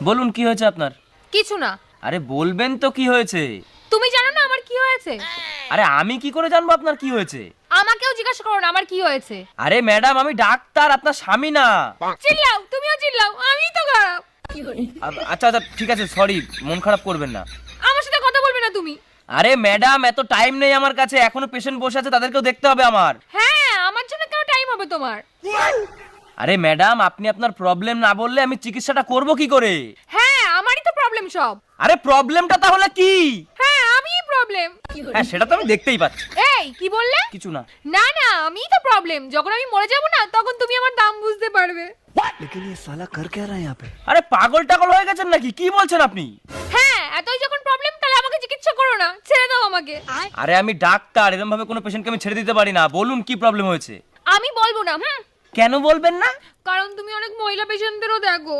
বলুন কি হয়েছে আপনার? কিছু না। আরে বলবেন তো কি হয়েছে? তুমি জানো না আমার কি হয়েছে? আরে আমি কি করে জানবো আপনার কি হয়েছে? আমাকেও জিজ্ঞাসা করো না আমার কি হয়েছে। আরে ম্যাডাম আমি ডাক্তার, আপনার স্বামী না। চিল্লাও, তুমিও চিল্লাও, আমিই তো খারাপ। আচ্ছা আচ্ছা ঠিক আছে, সরি, মন খারাপ করবেন না। আমার সাথে কথা বলবে না তুমি। আরে ম্যাডাম এত টাইম নেই আমার কাছে, এখনো পেশেন্ট বসে আছে, তাদেরকেও দেখতে হবে আমার। হ্যাঁ, আমার জন্য কেন টাইম হবে তোমার? আরে ম্যাডাম আপনি আপনার প্রবলেম না বললে আমি চিকিৎসাটা করব কি করে? হ্যাঁ, আমারই তো প্রবলেম সব। আরে প্রবলেমটা তাহলে কি? হ্যাঁ, আমিই প্রবলেম। হ্যাঁ সেটা তো আমি দেখতেই পাচ্ছি। এই কি বললে? কিছু না। না না, আমিই তো প্রবলেম। যখন আমি মরে যাব না তখন তুমি আমার দাম বুঝতে পারবে। लेकिन ये साला कर क्या रहा है यहाँ पे? আরে পাগল টাগল হয়ে গেছেন নাকি? কি বলছেন আপনি? হ্যাঁ, এতই যখন প্রবলেম তাহলে আমাকে চিকিৎসা করো না, ছেড়ে দাও আমাকে। আরে আমি ডাক্তার, এরকম ভাবে কোনো পেশেন্টকে আমি ছেড়ে দিতে পারি না। বলুন কি প্রবলেম হয়েছে? আমি বলবো না। কেন বলবেন না? কারণ তুমি অনেক মহিলা পেশেন্টদেরও দেখো।